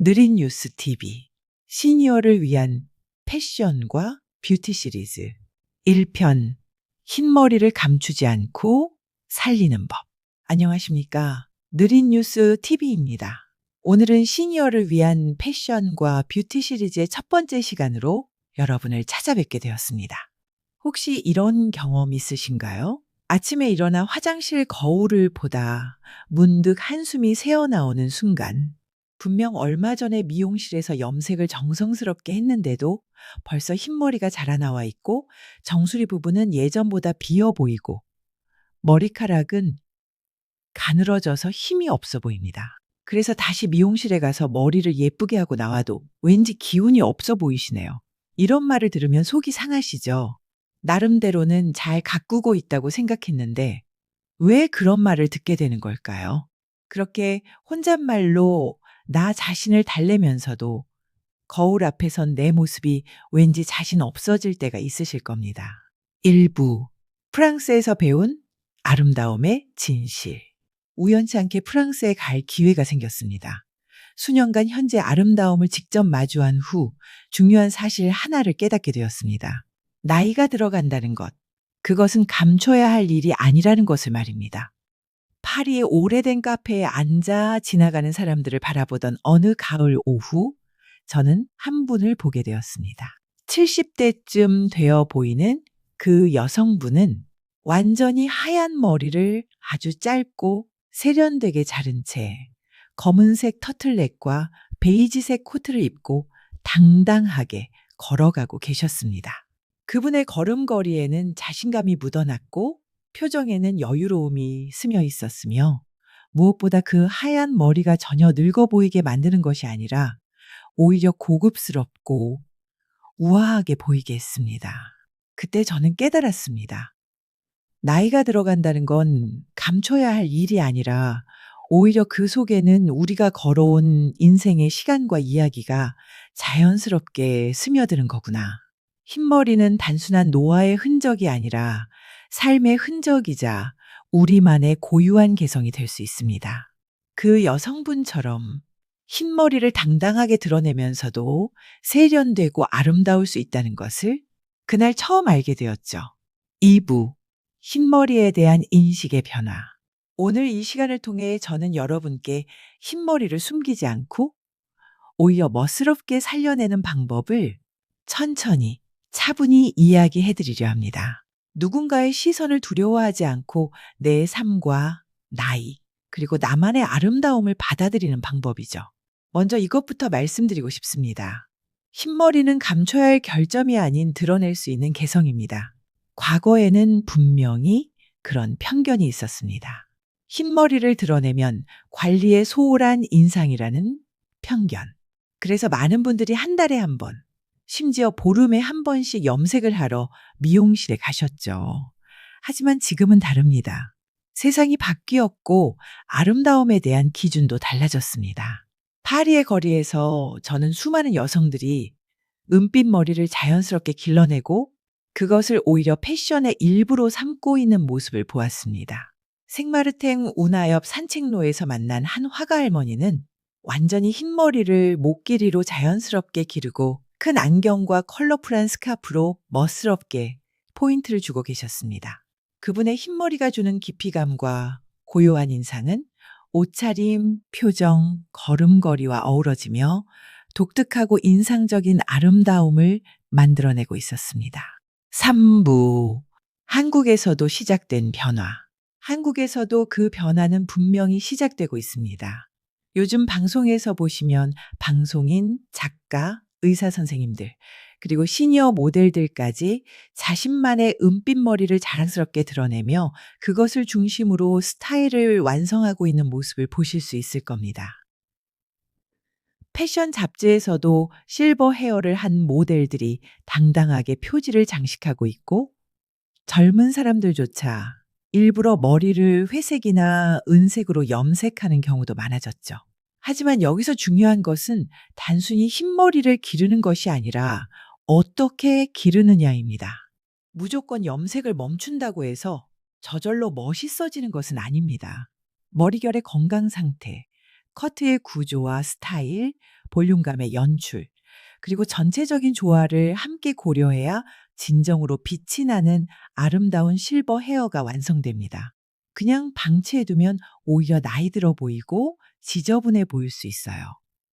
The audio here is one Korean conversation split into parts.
느린 뉴스 TV 시니어를 위한 패션과 뷰티 시리즈 1편 흰머리를 감추지 않고 살리는 법. 안녕하십니까. 느린 뉴스 TV입니다. 오늘은 시니어를 위한 패션과 뷰티 시리즈의 첫 번째 시간으로 여러분을 찾아뵙게 되었습니다. 혹시 이런 경험 있으신가요? 아침에 일어나 화장실 거울을 보다 문득 한숨이 새어나오는 순간, 분명 얼마 전에 미용실에서 염색을 정성스럽게 했는데도 벌써 흰머리가 자라나와 있고, 정수리 부분은 예전보다 비어 보이고, 머리카락은 가늘어져서 힘이 없어 보입니다. 그래서 다시 미용실에 가서 머리를 예쁘게 하고 나와도 왠지 기운이 없어 보이시네요. 이런 말을 들으면 속이 상하시죠? 나름대로는 잘 가꾸고 있다고 생각했는데 왜 그런 말을 듣게 되는 걸까요? 그렇게 혼잣말로 나 자신을 달래면서도 거울 앞에 선 내 모습이 왠지 자신 없어질 때가 있으실 겁니다. 일부 프랑스에서 배운 아름다움의 진실. 우연치 않게 프랑스에 갈 기회가 생겼습니다. 수년간 현재 아름다움을 직접 마주한 후 중요한 사실 하나를 깨닫게 되었습니다. 나이가 들어간다는 것, 그것은 감춰야 할 일이 아니라는 것을 말입니다. 파리의 오래된 카페에 앉아 지나가는 사람들을 바라보던 어느 가을 오후, 저는 한 분을 보게 되었습니다. 70대쯤 되어 보이는 그 여성분은 완전히 하얀 머리를 아주 짧고 세련되게 자른 채 검은색 터틀넥과 베이지색 코트를 입고 당당하게 걸어가고 계셨습니다. 그분의 걸음걸이에는 자신감이 묻어났고 표정에는 여유로움이 스며 있었으며, 무엇보다 그 하얀 머리가 전혀 늙어 보이게 만드는 것이 아니라 오히려 고급스럽고 우아하게 보이게 했습니다. 그때 저는 깨달았습니다. 나이가 들어간다는 건 감춰야 할 일이 아니라 오히려 그 속에는 우리가 걸어온 인생의 시간과 이야기가 자연스럽게 스며드는 거구나. 흰머리는 단순한 노화의 흔적이 아니라 삶의 흔적이자 우리만의 고유한 개성이 될 수 있습니다. 그 여성분처럼 흰머리를 당당하게 드러내면서도 세련되고 아름다울 수 있다는 것을 그날 처음 알게 되었죠. 2부 흰머리에 대한 인식의 변화. 오늘 이 시간을 통해 저는 여러분께 흰머리를 숨기지 않고 오히려 멋스럽게 살려내는 방법을 천천히 차분히 이야기해 드리려 합니다. 누군가의 시선을 두려워하지 않고 내 삶과 나이, 그리고 나만의 아름다움을 받아들이는 방법이죠. 먼저 이것부터 말씀드리고 싶습니다. 흰머리는 감춰야 할 결점이 아닌 드러낼 수 있는 개성입니다. 과거에는 분명히 그런 편견이 있었습니다. 흰머리를 드러내면 관리에 소홀한 인상이라는 편견. 그래서 많은 분들이 한 달에 한 번, 심지어 보름에 한 번씩 염색을 하러 미용실에 가셨죠. 하지만 지금은 다릅니다. 세상이 바뀌었고 아름다움에 대한 기준도 달라졌습니다. 파리의 거리에서 저는 수많은 여성들이 은빛 머리를 자연스럽게 길러내고 그것을 오히려 패션의 일부로 삼고 있는 모습을 보았습니다. 생마르탱 운하 옆 산책로에서 만난 한 화가 할머니는 완전히 흰머리를 목 길이로 자연스럽게 기르고 큰 안경과 컬러풀한 스카프로 멋스럽게 포인트를 주고 계셨습니다. 그분의 흰머리가 주는 깊이감과 고요한 인상은 옷차림, 표정, 걸음걸이와 어우러지며 독특하고 인상적인 아름다움을 만들어내고 있었습니다. 3부 한국에서도 시작된 변화. 한국에서도 그 변화는 분명히 시작되고 있습니다. 요즘 방송에서 보시면 방송인, 작가, 의사 선생님들, 그리고 시니어 모델들까지 자신만의 은빛 머리를 자랑스럽게 드러내며 그것을 중심으로 스타일을 완성하고 있는 모습을 보실 수 있을 겁니다. 패션 잡지에서도 실버 헤어를 한 모델들이 당당하게 표지를 장식하고 있고, 젊은 사람들조차 일부러 머리를 회색이나 은색으로 염색하는 경우도 많아졌죠. 하지만 여기서 중요한 것은 단순히 흰머리를 기르는 것이 아니라 어떻게 기르느냐입니다. 무조건 염색을 멈춘다고 해서 저절로 멋있어지는 것은 아닙니다. 머릿결의 건강 상태, 커트의 구조와 스타일, 볼륨감의 연출, 그리고 전체적인 조화를 함께 고려해야 진정으로 빛이 나는 아름다운 실버 헤어가 완성됩니다. 그냥 방치해두면 오히려 나이 들어 보이고 지저분해 보일 수 있어요.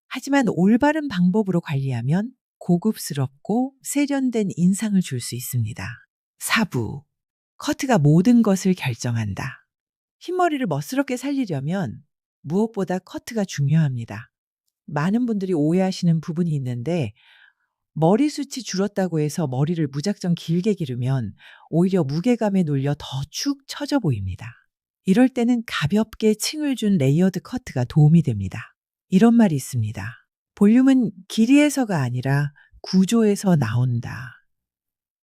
하지만 올바른 방법으로 관리하면 고급스럽고 세련된 인상을 줄 수 있습니다. 4부. 커트가 모든 것을 결정한다. 흰머리를 멋스럽게 살리려면 무엇보다 커트가 중요합니다. 많은 분들이 오해하시는 부분이 있는데 머리숱이 줄었다고 해서 머리를 무작정 길게 기르면 오히려 무게감에 눌려 더 축 처져 보입니다. 이럴 때는 가볍게 층을 준 레이어드 커트가 도움이 됩니다. 이런 말이 있습니다. 볼륨은 길이에서가 아니라 구조에서 나온다.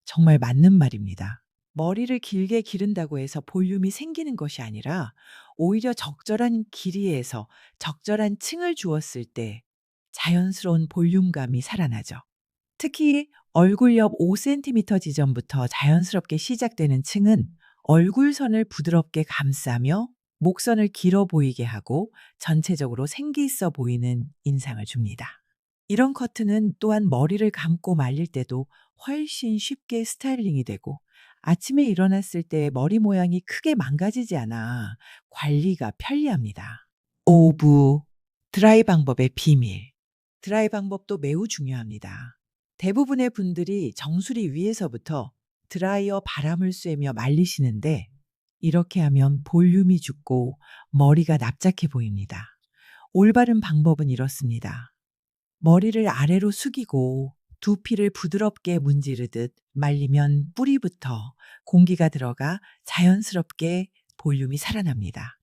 정말 맞는 말입니다. 머리를 길게 기른다고 해서 볼륨이 생기는 것이 아니라 오히려 적절한 길이에서 적절한 층을 주었을 때 자연스러운 볼륨감이 살아나죠. 특히 얼굴 옆 5cm 지점부터 자연스럽게 시작되는 층은 얼굴선을 부드럽게 감싸며 목선을 길어 보이게 하고 전체적으로 생기 있어 보이는 인상을 줍니다. 이런 커트는 또한 머리를 감고 말릴 때도 훨씬 쉽게 스타일링이 되고 아침에 일어났을 때 머리 모양이 크게 망가지지 않아 관리가 편리합니다. 5부 드라이 방법의 비밀. 드라이 방법도 매우 중요합니다. 대부분의 분들이 정수리 위에서부터 드라이어 바람을 쐬며 말리시는데 이렇게 하면 볼륨이 죽고 머리가 납작해 보입니다. 올바른 방법은 이렇습니다. 머리를 아래로 숙이고 두피를 부드럽게 문지르듯 말리면 뿌리부터 공기가 들어가 자연스럽게 볼륨이 살아납니다.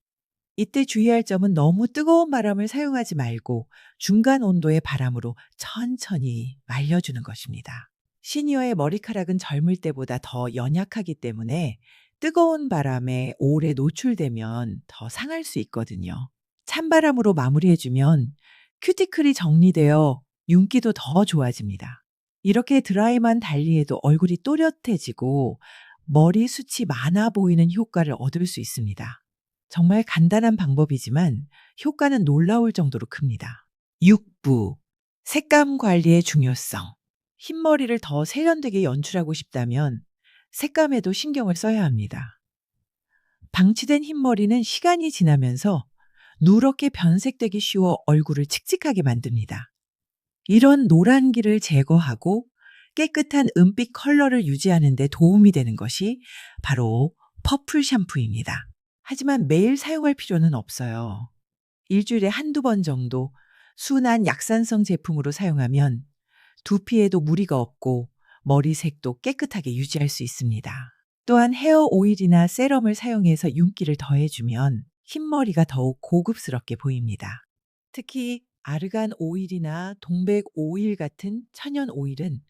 이때 주의할 점은 너무 뜨거운 바람을 사용하지 말고 중간 온도의 바람으로 천천히 말려주는 것입니다. 시니어의 머리카락은 젊을 때보다 더 연약하기 때문에 뜨거운 바람에 오래 노출되면 더 상할 수 있거든요. 찬바람으로 마무리해주면 큐티클이 정리되어 윤기도 더 좋아집니다. 이렇게 드라이만 달리해도 얼굴이 또렷해지고 머리숱이 많아 보이는 효과를 얻을 수 있습니다. 정말 간단한 방법이지만 효과는 놀라울 정도로 큽니다. 6부. 색감 관리의 중요성. 흰머리를 더 세련되게 연출하고 싶다면 색감에도 신경을 써야 합니다. 방치된 흰머리는 시간이 지나면서 누렇게 변색되기 쉬워 얼굴을 칙칙하게 만듭니다. 이런 노란기를 제거하고 깨끗한 은빛 컬러를 유지하는 데 도움이 되는 것이 바로 퍼플 샴푸입니다. 하지만 매일 사용할 필요는 없어요. 일주일에 한두 번 정도 순한 약산성 제품으로 사용하면 두피에도 무리가 없고 머리색도 깨끗하게 유지할 수 있습니다. 또한 헤어 오일이나 세럼을 사용해서 윤기를 더해주면 흰머리가 더욱 고급스럽게 보입니다. 특히 아르간 오일이나 동백 오일 같은 천연 오일은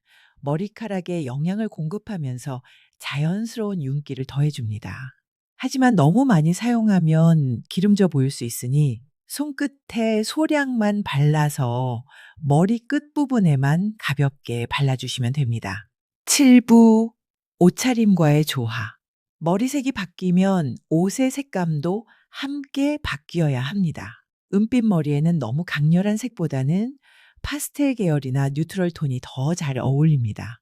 머리카락에 영양을 공급하면서 자연스러운 윤기를 더해줍니다. 하지만 너무 많이 사용하면 기름져 보일 수 있으니 손끝에 소량만 발라서 머리 끝부분에만 가볍게 발라주시면 됩니다. 7부 옷차림과의 조화. 머리색이 바뀌면 옷의 색감도 함께 바뀌어야 합니다. 은빛 머리에는 너무 강렬한 색보다는 파스텔 계열이나 뉴트럴 톤이 더 잘 어울립니다.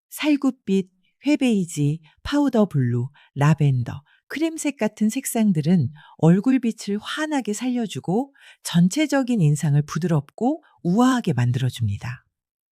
살구빛, 회베이지, 파우더 블루, 라벤더, 크림색 같은 색상들은 얼굴빛을 환하게 살려주고 전체적인 인상을 부드럽고 우아하게 만들어줍니다.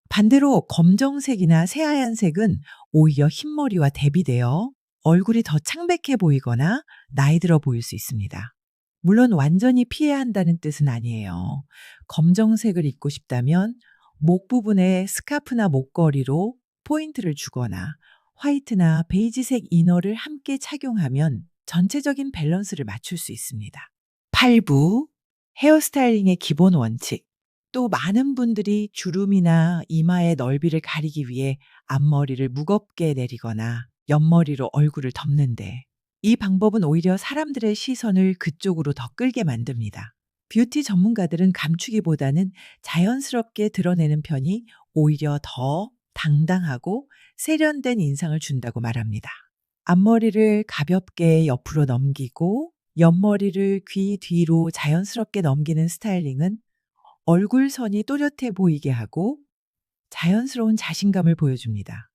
반대로 검정색이나 새하얀색은 오히려 흰머리와 대비되어 얼굴이 더 창백해 보이거나 나이 들어 보일 수 있습니다. 물론 완전히 피해야 한다는 뜻은 아니에요. 검정색을 입고 싶다면 목 부분에 스카프나 목걸이로 포인트를 주거나 화이트나 베이지색 이너를 함께 착용하면 전체적인 밸런스를 맞출 수 있습니다. 8부 헤어스타일링의 기본 원칙. 또 많은 분들이 주름이나 이마의 넓이를 가리기 위해 앞머리를 무겁게 내리거나 옆머리로 얼굴을 덮는데 이 방법은 오히려 사람들의 시선을 그쪽으로 더 끌게 만듭니다. 뷰티 전문가들은 감추기보다는 자연스럽게 드러내는 편이 오히려 더 당당하고 세련된 인상을 준다고 말합니다. 앞머리를 가볍게 옆으로 넘기고 옆머리를 귀 뒤로 자연스럽게 넘기는 스타일링은 얼굴선이 또렷해 보이게 하고 자연스러운 자신감을 보여줍니다.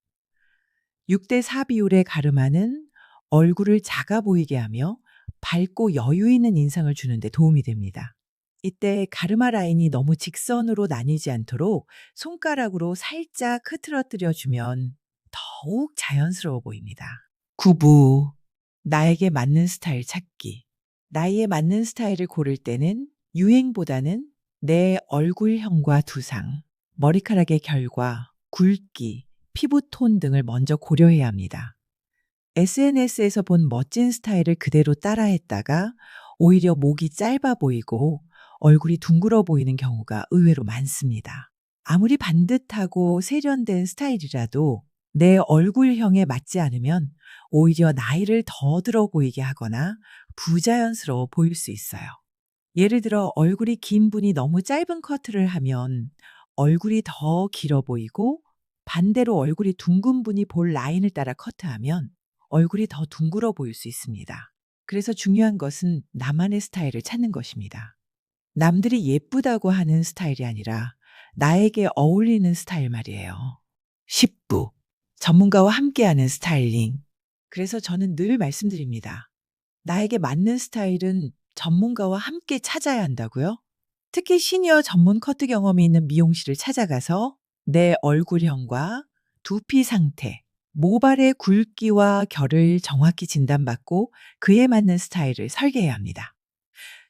6대4 비율의 가르마는 얼굴을 작아 보이게 하며 밝고 여유 있는 인상을 주는 데 도움이 됩니다. 이때 가르마 라인이 너무 직선으로 나뉘지 않도록 손가락으로 살짝 흐트러뜨려 주면 더욱 자연스러워 보입니다. 9부. 나에게 맞는 스타일 찾기. 나이에 맞는 스타일을 고를 때는 유행보다는 내 얼굴형과 두상, 머리카락의 결과, 굵기, 피부톤 등을 먼저 고려해야 합니다. SNS에서 본 멋진 스타일을 그대로 따라했다가 오히려 목이 짧아 보이고 얼굴이 둥글어 보이는 경우가 의외로 많습니다. 아무리 반듯하고 세련된 스타일이라도 내 얼굴형에 맞지 않으면 오히려 나이를 더 들어 보이게 하거나 부자연스러워 보일 수 있어요. 예를 들어 얼굴이 긴 분이 너무 짧은 커트를 하면 얼굴이 더 길어 보이고 반대로 얼굴이 둥근 분이 볼 라인을 따라 커트하면 얼굴이 더 둥글어 보일 수 있습니다. 그래서 중요한 것은 나만의 스타일을 찾는 것입니다. 남들이 예쁘다고 하는 스타일이 아니라 나에게 어울리는 스타일 말이에요. 10부. 전문가와 함께하는 스타일링. 그래서 저는 늘 말씀드립니다. 나에게 맞는 스타일은 전문가와 함께 찾아야 한다고요? 특히 시니어 전문 커트 경험이 있는 미용실을 찾아가서 내 얼굴형과 두피 상태, 모발의 굵기와 결을 정확히 진단받고 그에 맞는 스타일을 설계해야 합니다.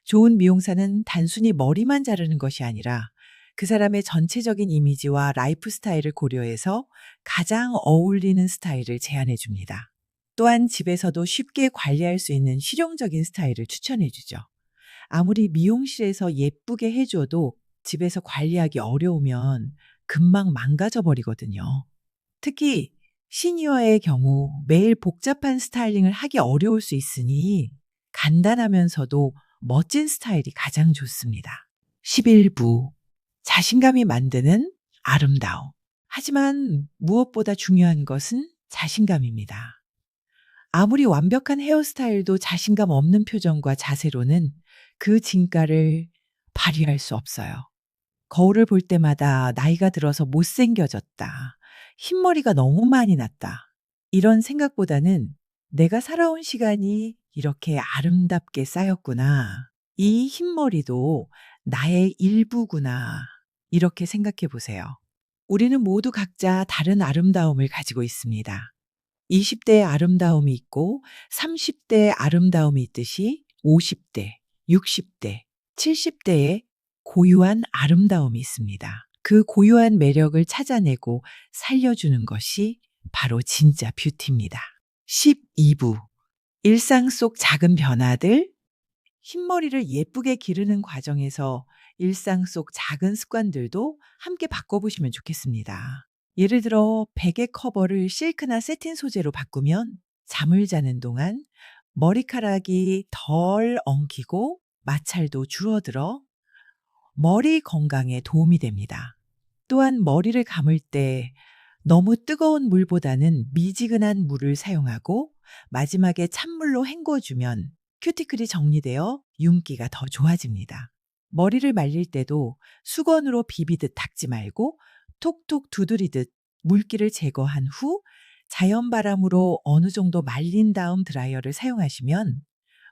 좋은 미용사는 단순히 머리만 자르는 것이 아니라 그 사람의 전체적인 이미지와 라이프 스타일을 고려해서 가장 어울리는 스타일을 제안해 줍니다. 또한 집에서도 쉽게 관리할 수 있는 실용적인 스타일을 추천해 주죠. 아무리 미용실에서 예쁘게 해줘도 집에서 관리하기 어려우면 금방 망가져 버리거든요. 특히 시니어의 경우 매일 복잡한 스타일링을 하기 어려울 수 있으니 간단하면서도 멋진 스타일이 가장 좋습니다. 11부. 자신감이 만드는 아름다움. 하지만 무엇보다 중요한 것은 자신감입니다. 아무리 완벽한 헤어스타일도 자신감 없는 표정과 자세로는 그 진가를 발휘할 수 없어요. 거울을 볼 때마다 나이가 들어서 못생겨졌다. 흰머리가 너무 많이 났다. 이런 생각보다는 내가 살아온 시간이 이렇게 아름답게 쌓였구나. 이 흰머리도 나의 일부구나. 이렇게 생각해 보세요. 우리는 모두 각자 다른 아름다움을 가지고 있습니다. 20대의 아름다움이 있고 30대의 아름다움이 있듯이 50대, 60대, 70대의 고유한 아름다움이 있습니다. 그 고유한 매력을 찾아내고 살려주는 것이 바로 진짜 뷰티입니다. 12부. 일상 속 작은 변화들. 흰머리를 예쁘게 기르는 과정에서 일상 속 작은 습관들도 함께 바꿔보시면 좋겠습니다. 예를 들어 베개 커버를 실크나 세틴 소재로 바꾸면 잠을 자는 동안 머리카락이 덜 엉키고 마찰도 줄어들어 머리 건강에 도움이 됩니다. 또한 머리를 감을 때 너무 뜨거운 물보다는 미지근한 물을 사용하고 마지막에 찬물로 헹궈주면 큐티클이 정리되어 윤기가 더 좋아집니다. 머리를 말릴 때도 수건으로 비비듯 닦지 말고 톡톡 두드리듯 물기를 제거한 후 자연바람으로 어느 정도 말린 다음 드라이어를 사용하시면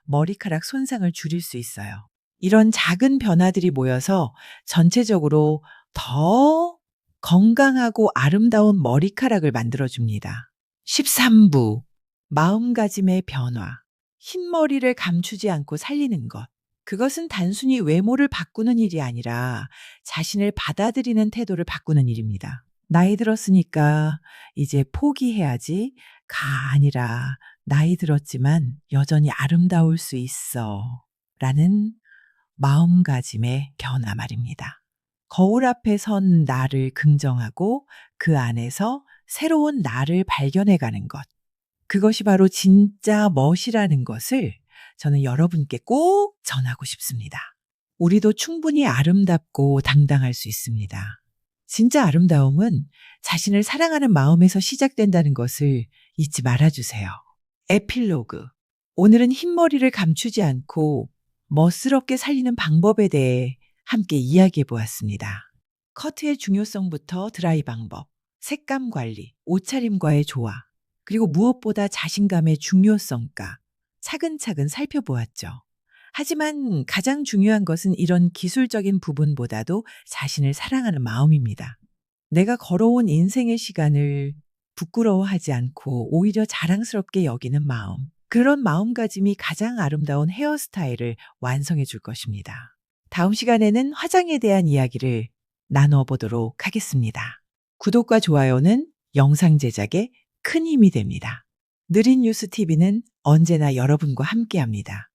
머리카락 손상을 줄일 수 있어요. 이런 작은 변화들이 모여서 전체적으로 더 건강하고 아름다운 머리카락을 만들어줍니다. 13부. 마음가짐의 변화. 흰머리를 감추지 않고 살리는 것. 그것은 단순히 외모를 바꾸는 일이 아니라 자신을 받아들이는 태도를 바꾸는 일입니다. 나이 들었으니까 이제 포기해야지가 아니라 나이 들었지만 여전히 아름다울 수 있어 라는 마음가짐의 변화 말입니다. 거울 앞에 선 나를 긍정하고 그 안에서 새로운 나를 발견해가는 것. 그것이 바로 진짜 멋이라는 것을 저는 여러분께 꼭 전하고 싶습니다. 우리도 충분히 아름답고 당당할 수 있습니다. 진짜 아름다움은 자신을 사랑하는 마음에서 시작된다는 것을 잊지 말아주세요. 에필로그. 오늘은 흰머리를 감추지 않고 멋스럽게 살리는 방법에 대해 함께 이야기해 보았습니다. 커트의 중요성부터 드라이 방법, 색감 관리, 옷차림과의 조화, 그리고 무엇보다 자신감의 중요성과 차근차근 살펴보았죠. 하지만 가장 중요한 것은 이런 기술적인 부분보다도 자신을 사랑하는 마음입니다. 내가 걸어온 인생의 시간을 부끄러워하지 않고 오히려 자랑스럽게 여기는 마음. 그런 마음가짐이 가장 아름다운 헤어스타일을 완성해 줄 것입니다. 다음 시간에는 화장에 대한 이야기를 나눠보도록 하겠습니다. 구독과 좋아요는 영상 제작에 큰 힘이 됩니다. 느린 뉴스 TV는 언제나 여러분과 함께합니다.